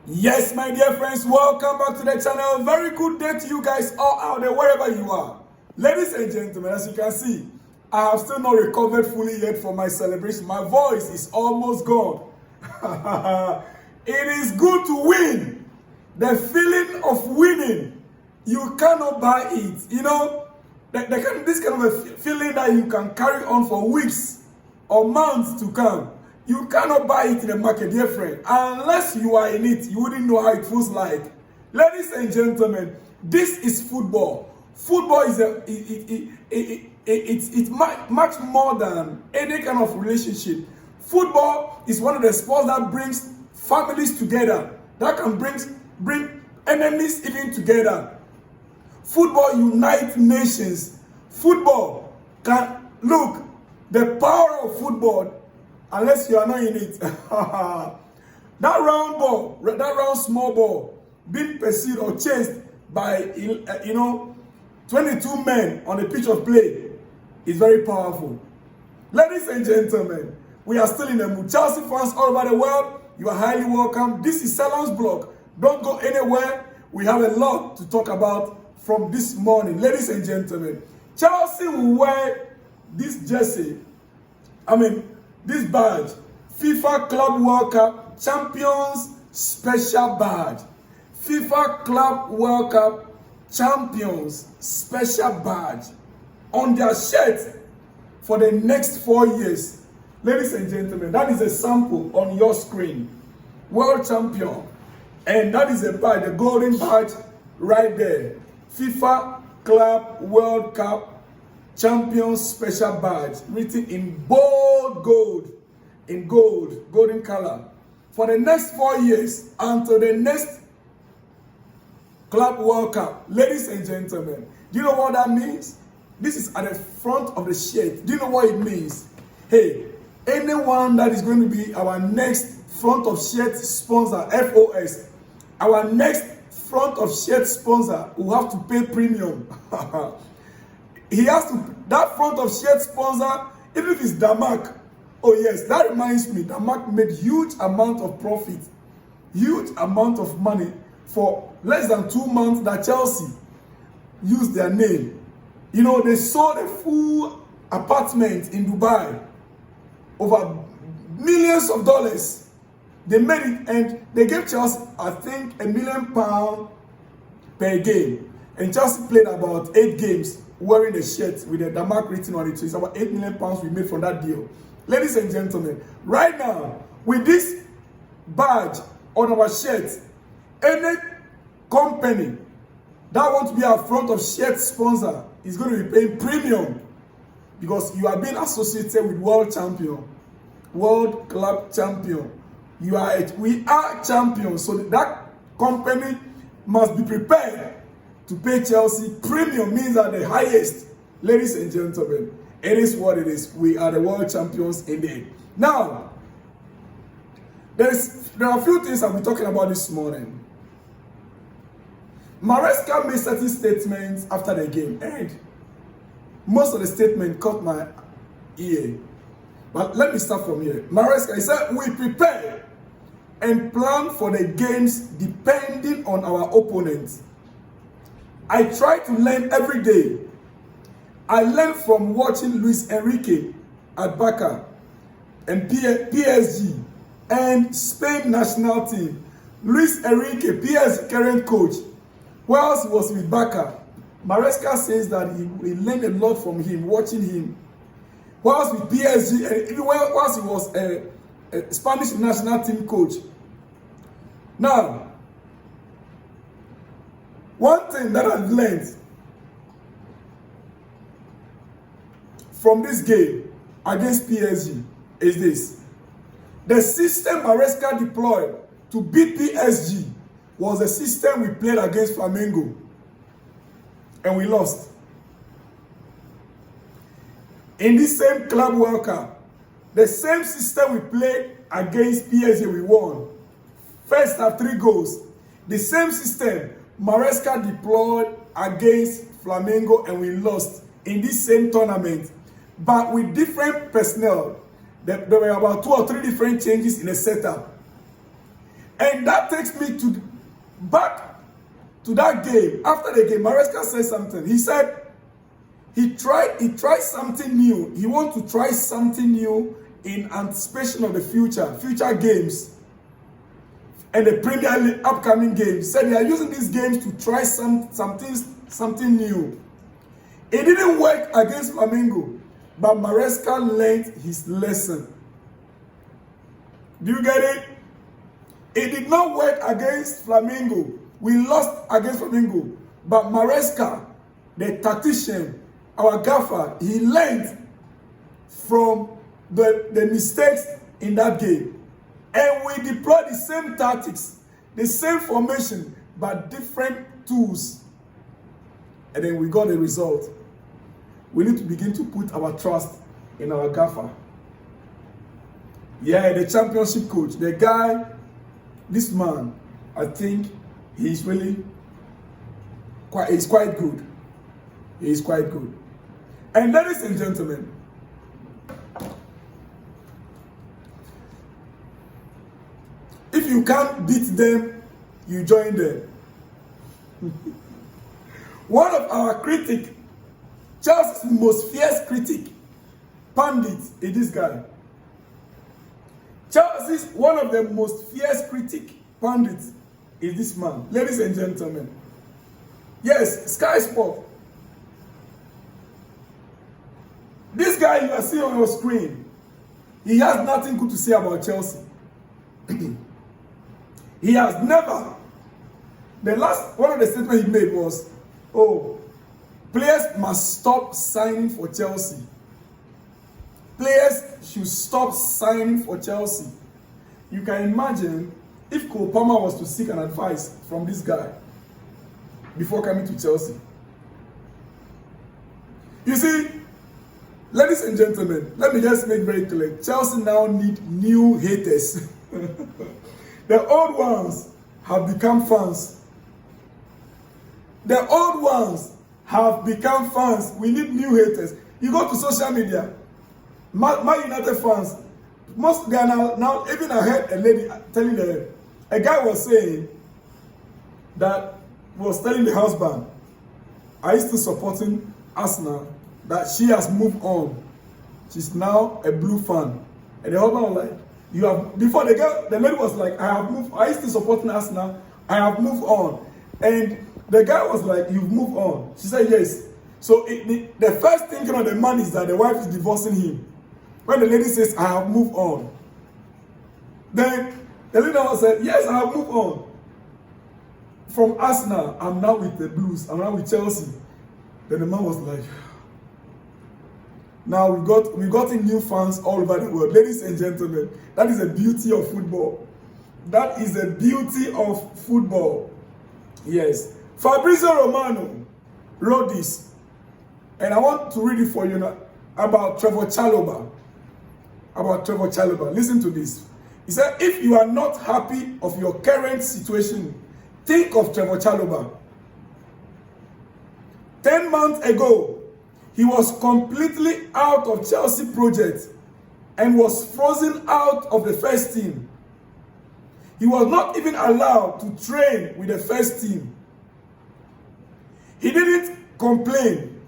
Yes, my dear friends, welcome back to the channel. Very good day to you guys all out there, wherever you are. Ladies and gentlemen, as you can see, I have still not recovered fully yet from my celebration. My voice is almost gone. It is good to win. The feeling of winning, you cannot buy it. You know, this kind of a feeling that you can carry on for weeks or months to come. You cannot buy it in the market, dear friend. Unless you are in it, you wouldn't know how it feels like. Ladies and gentlemen, this is football. Football is it's much more than any kind of relationship. Football is one of the sports that brings families together, that can bring enemies even together. Football unites nations. Football can look the power of football. Unless you are not in it. That round ball, that round small ball, being pursued or chased by 22 men on the pitch of play is very powerful. Ladies and gentlemen, we are still in the mood. Chelsea fans all over the world, you are highly welcome. This is Salon's Blog. Don't go anywhere. We have a lot to talk about from this morning. Ladies and gentlemen, Chelsea will wear this jersey. This badge, FIFA Club World Cup Champions Special Badge. FIFA Club World Cup Champions Special Badge on their shirt for the next 4 years. Ladies and gentlemen, that is a sample on your screen. World Champion. And that is a badge, the golden badge right there. FIFA Club World Cup Champions Special Badge, written in bold gold, golden color, for the next 4 years until the next Club World Cup. Ladies and gentlemen, do you know what that means? This is at the front of the shirt. Do you know what it means? Hey, anyone that is going to be our next front of shirt sponsor, FOS, our next front of shirt sponsor will have to pay premium. He has to, that front of shirt sponsor, even if it's Damak. Oh yes, that reminds me, Damak made huge amount of profit, huge amount of money for less than 2 months that Chelsea used their name. You know, they sold a full apartment in Dubai over millions of dollars. They made it and they gave Chelsea, I think, £1 million per game. And Chelsea played about 8 games wearing the shirt with the Damak written on it. So it's about £8 million we made from that deal. Ladies and gentlemen, right now, with this badge on our shirt, any company that wants to be our front of shirt sponsor is going to be paying premium because you are being associated with world champion, world club champion. We are champions, so that company must be prepared to pay Chelsea premium, means that the highest. Ladies and gentlemen, it is what it is. We are the world champions indeed. Now, there are a few things I'll be talking about this morning. Maresca made certain statements after the game, and most of the statement caught my ear. But let me start from here. Maresca, he said, we prepare and plan for the games depending on our opponents. I try to learn every day. I learn from watching Luis Enrique at Barca and PSG and Spain national team. Luis Enrique, PSG current coach, whilst he was with Barca, Maresca says that he learned a lot from him, watching him. Whilst with PSG, and even whilst he was a Spanish national team coach. Now, one thing that I've learned from this game against PSG is this. The system Maresca deployed to beat PSG was the system we played against Flamengo. And we lost. In this same Club World Cup, the same system we played against PSG, we won. First half, 3 goals. The same system Maresca deployed against Flamengo and we lost in this same tournament, but with different personnel. There were about 2 or 3 different changes in the setup. And that takes me to back to that game. After the game, Maresca said something. He said he tried something new. He wants to try something new in anticipation of the future games and the Premier League upcoming games. He said they are using these games to try something new. It didn't work against Flamengo, but Maresca learned his lesson. Do you get it? It did not work against Flamengo. We lost against Flamengo. But Maresca, the tactician, our gaffer, he learned from the mistakes in that game. And we deployed the same tactics, the same formation, but different tools. And then we got a result. We need to begin to put our trust in our gaffer. Yeah, the championship coach, the guy, this man, I think he's really quite good. He's quite good. And ladies and gentlemen, if you can't beat them, you join them. One of our critics, Chelsea's most fierce critic, pundit, is this guy. Chelsea's one of the most fierce critic, pundits, is this man. Ladies and gentlemen. Yes, Sky Sport. This guy you are seeing on your screen, he has nothing good to say about Chelsea. He has never. One of the statements he made was, oh, players must stop signing for Chelsea. Players should stop signing for Chelsea. You can imagine if Cole Palmer was to seek an advice from this guy before coming to Chelsea. You see, ladies and gentlemen, let me just make very clear. Chelsea now need new haters. The old ones have become fans. The old ones have become fans. We need new haters. You go to social media, my United fans, most they are now even I heard a lady telling a guy was saying that was telling the husband, are you still supporting Arsenal? That she has moved on. She's now a blue fan. And the husband was like, you have before the lady was like, I have moved. Are you still supporting Arsenal? I have moved on. And the guy was like, you've moved on. She said yes. So the first thinking of the man is that the wife is divorcing him. When the lady says, I have moved on. Then the lady said, yes, I have moved on. From Arsenal, I'm now with the Blues. I'm now with Chelsea. Then the man was like, now we got in new fans all over the world. Ladies and gentlemen, that is the beauty of football. That is the beauty of football. Yes. Fabrizio Romano wrote this. And I want to read it for you now about Trevoh Chalobah. About Trevoh Chalobah. Listen to this. He said, if you are not happy of your current situation, think of Trevoh Chalobah. 10 months ago, he was completely out of Chelsea project and was frozen out of the first team. He was not even allowed to train with the first team. He didn't complain.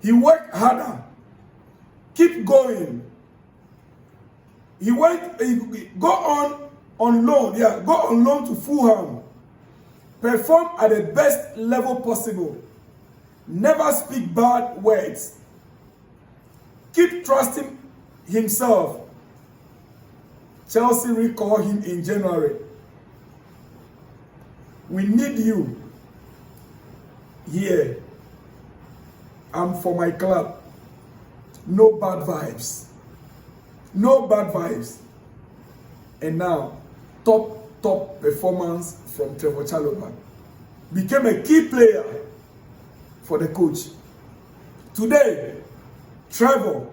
He worked harder. Keep going. He go on loan. Yeah, go on loan to Fulham. Perform at the best level possible. Never speak bad words. Keep trusting himself. Chelsea recall him in January. We need you here. I'm for my club. No bad vibes. No bad vibes. And now, top performance from Trevoh Chalobah. Became a key player for the coach. Today, Trevoh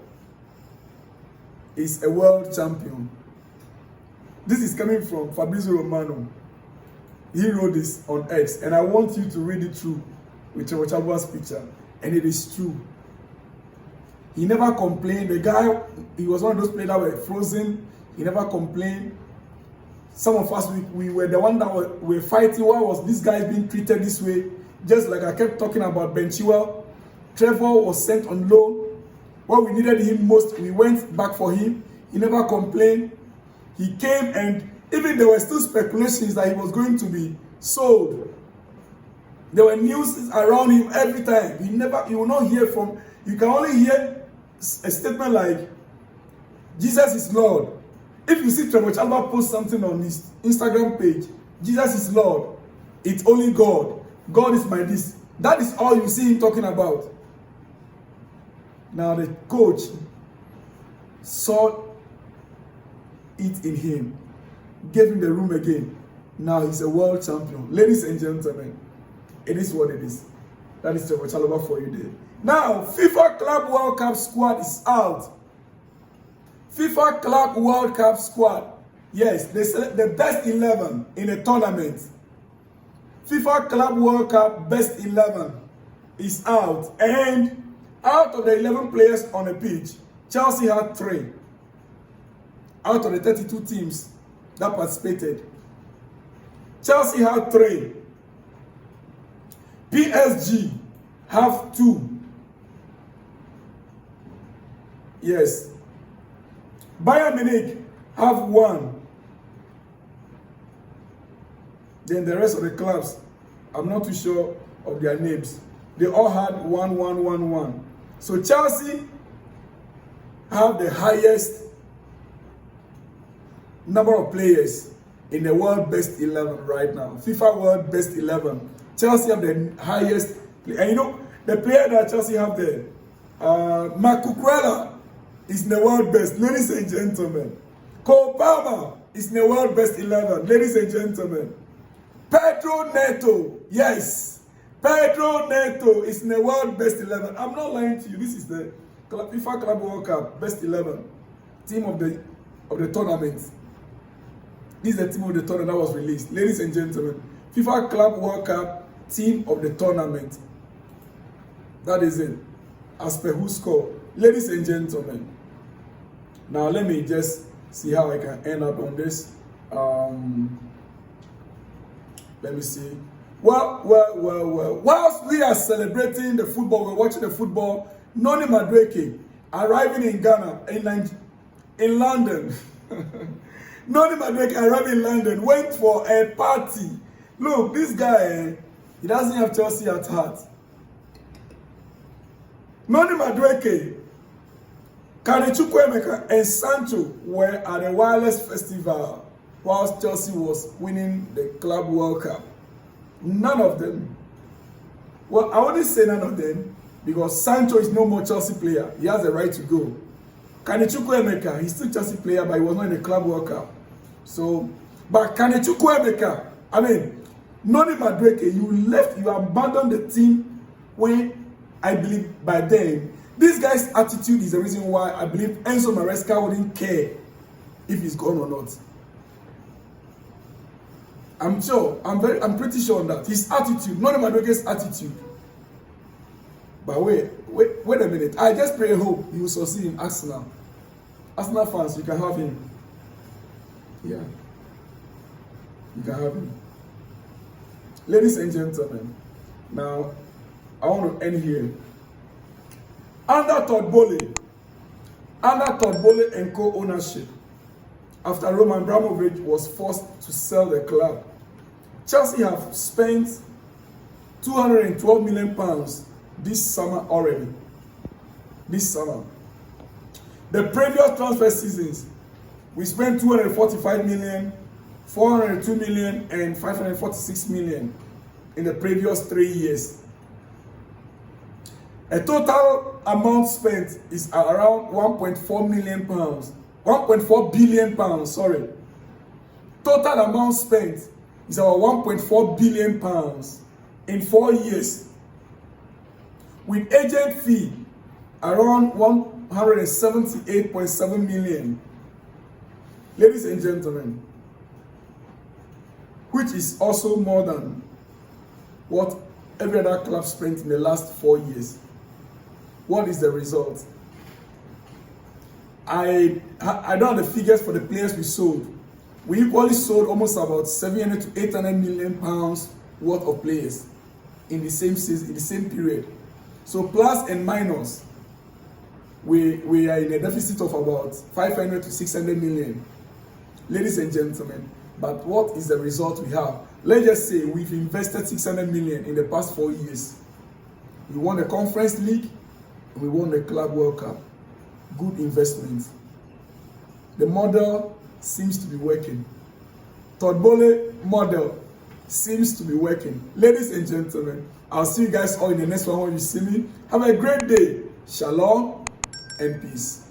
is a world champion. This is coming from Fabrizio Romano. He wrote this on X, and I want you to read it through with Trevoh Chalobah's picture. And it is true. He never complained. The guy, he was one of those players that were frozen. He never complained. Some of us, we were the one that were fighting. Why was this guy being treated this way? Just like I kept talking about Ben Chilwell. Trevoh was sent on loan. When we needed him most, we went back for him. He never complained. He came, and even there were still speculations that he was going to be sold. There were news around him every time. You will not hear from, you can only hear a statement like, Jesus is Lord. If you see Trevoh Chalobah post something on his Instagram page, Jesus is Lord, it's only God. God is my this. That is all you see him talking about. Now the coach saw it in him, gave him the room again. Now he's a world champion. Ladies and gentlemen, it is what it is. That is Trevoh Chalobah for you there. Now, FIFA Club World Cup squad is out. FIFA Club World Cup squad. Yes, they select the best 11 in a tournament. FIFA Club World Cup best 11 is out. And out of the 11 players on the pitch, Chelsea had 3. Out of the 32 teams that participated, Chelsea had 3. PSG have 2. Yes. Bayern Munich have 1. Then the rest of the clubs, I'm not too sure of their names. They all had 1, 1, 1, 1. So Chelsea have the highest number of players in the world best 11 right now. FIFA world best 11. Chelsea have the highest. And you know, the player that Chelsea have there, Marc Cucurella, is in the world best. Ladies and gentlemen. Cole Palmer is in the world best 11. Ladies and gentlemen. Pedro Neto, yes. Pedro Neto is in the world best 11. I'm not lying to you. This is the FIFA Club World Cup best 11 team of the tournament. This is the team of the tournament that was released. Ladies and gentlemen, FIFA Club World Cup team of the tournament. That is it. As per who scored. Ladies and gentlemen. Now let me just see how I can end up on this. Let me see. Well. Whilst we are celebrating the football, we're watching the football, Noni Madueke arriving in Ghana, in London. Noni Madueke arrived in London, went for a party. Look, this guy, he doesn't have Chelsea at heart. Noni Madueke, Chukwuemeka, and Sancho were at the Wireless Festival whilst Chelsea was winning the Club World Cup. None of them. Well, I wouldn't say none of them because Sancho is no more Chelsea player. He has the right to go. Chukwuemeka, he's still Chelsea player, but he was not in the Club World Cup. So, but Chukwuemeka, I mean, Noni Madueke, you abandoned the team when, I believe, by then, this guy's attitude is the reason why I believe Enzo Maresca wouldn't care if he's gone or not. I'm pretty sure on that. His attitude, Noni Madueke's attitude. But wait a minute. I just pray and hope he will succeed in Arsenal. Arsenal fans, you can have him. Yeah. You can have him. Ladies and gentlemen, now I want to end here. Under Todd Boehly and co-ownership, after Roman Abramovich was forced to sell the club, Chelsea have spent £212 million this summer already. This summer. The previous transfer seasons, we spent 245 million, 402 million, and 546 million in the previous 3 years. A total amount spent is around 1.4 million pounds. 1.4 billion pounds, sorry. Total amount spent is about 1.4 billion pounds in 4 years. With agent fee around 178.7 million. Ladies and gentlemen, which is also more than what every other club spent in the last 4 years. What is the result? I don't have the figures for the players we sold, We equally sold almost about 700 to 800 million pounds worth of players in the same season, in the same period. So plus and minus, we are in a deficit of about 500 to 600 million, ladies and gentlemen. But what is the result we have? Let's just say we've invested 600 million in the past 4 years. We won the Conference League, and we won the Club World Cup. Good investment. The model seems to be working. Todd Boehly model seems to be working. Ladies and gentlemen, I'll see you guys all in the next one when you see me. Have a great day. Shalom and peace.